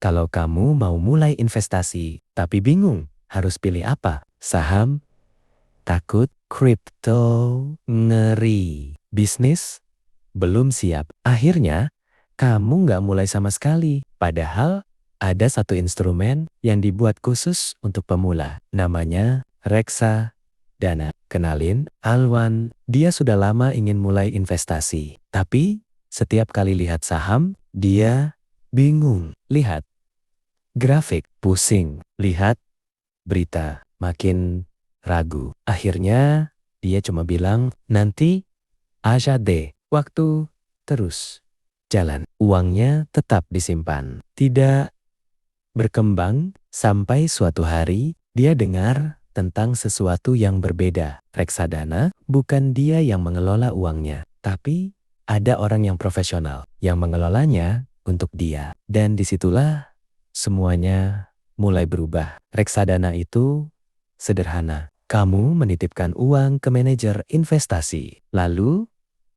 Kalau kamu mau mulai investasi, tapi bingung harus pilih apa? Saham, takut, kripto, ngeri, bisnis, belum siap. Akhirnya, kamu nggak mulai sama sekali. Padahal, ada satu instrumen yang dibuat khusus untuk pemula. Namanya reksadana. Kenalin, Alwan. Dia sudah lama ingin mulai investasi. Tapi, setiap kali lihat saham, dia bingung. Lihat grafik, pusing. Lihat berita, makin ragu. Akhirnya, dia cuma bilang, nanti aja deh. Waktu terus jalan. Uangnya tetap disimpan. Tidak berkembang sampai suatu hari, dia dengar tentang sesuatu yang berbeda. Reksadana bukan dia yang mengelola uangnya, tapi ada orang yang profesional yang mengelolanya untuk dia. Dan disitulah semuanya mulai berubah. Reksadana itu sederhana. Kamu menitipkan uang ke manajer investasi. Lalu,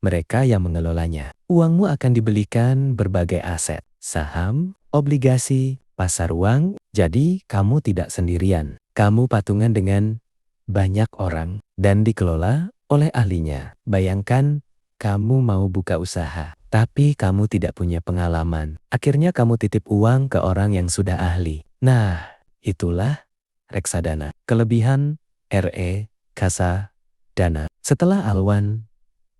mereka yang mengelolanya. Uangmu akan dibelikan berbagai aset. Saham, obligasi, pasar uang. Jadi, kamu tidak sendirian. Kamu patungan dengan banyak orang dan dikelola oleh ahlinya. Bayangkan, kamu mau buka usaha, tapi kamu tidak punya pengalaman. Akhirnya kamu titip uang ke orang yang sudah ahli. Nah, itulah reksadana. Kelebihan reksadana. Setelah Alwan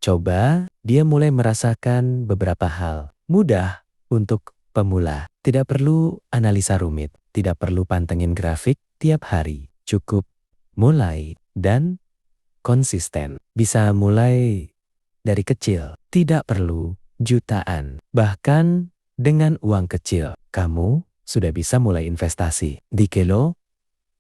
coba, dia mulai merasakan beberapa hal. Mudah untuk pemula. Tidak perlu analisa rumit. Tidak perlu pantengin grafik tiap hari. Cukup mulai dan konsisten. Bisa mulai dari kecil. Tidak perlu jutaan. Bahkan dengan uang kecil, kamu sudah bisa mulai investasi. Di Kelo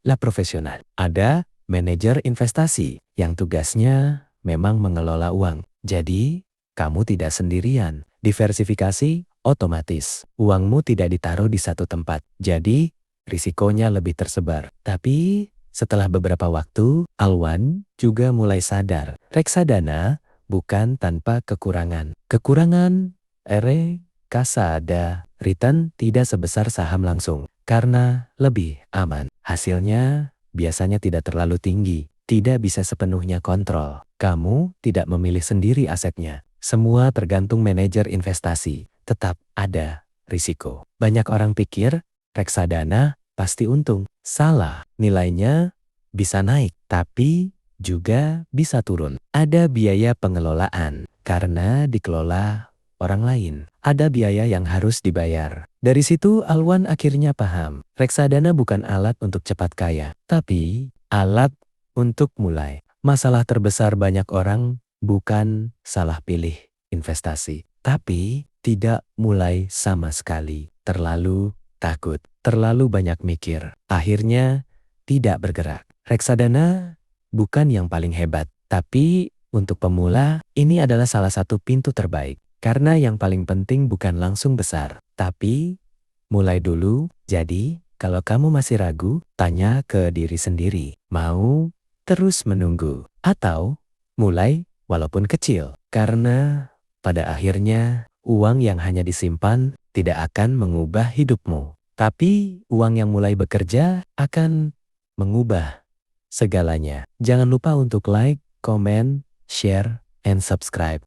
La Profesional, ada manajer investasi yang tugasnya memang mengelola uang. Jadi, kamu tidak sendirian. Diversifikasi otomatis. Uangmu tidak ditaruh di satu tempat. Jadi, risikonya lebih tersebar. Tapi, setelah beberapa waktu, Alwan juga mulai sadar. Reksadana bukan tanpa kekurangan. Kekurangan reksadana return tidak sebesar saham langsung. Karena lebih aman. Hasilnya biasanya tidak terlalu tinggi. Tidak bisa sepenuhnya kontrol. Kamu tidak memilih sendiri asetnya. Semua tergantung manajer investasi. Tetap ada risiko. Banyak orang pikir reksadana pasti untung. Salah. Nilainya bisa naik, tapi juga bisa turun. Ada biaya pengelolaan karena dikelola orang lain. Ada biaya yang harus dibayar. Dari situ Alwan akhirnya paham. Reksadana bukan alat untuk cepat kaya, tapi alat untuk mulai. Masalah terbesar banyak orang bukan salah pilih investasi, tapi tidak mulai sama sekali. Terlalu takut, terlalu banyak mikir. Akhirnya tidak bergerak. Reksadana bukan yang paling hebat, tapi untuk pemula ini adalah salah satu pintu terbaik. Karena yang paling penting bukan langsung besar, tapi mulai dulu. Jadi, kalau kamu masih ragu, tanya ke diri sendiri. Mau terus menunggu atau mulai walaupun kecil? Karena pada akhirnya uang yang hanya disimpan tidak akan mengubah hidupmu. Tapi uang yang mulai bekerja akan mengubah segalanya. Jangan lupa untuk like, comment, share, and subscribe.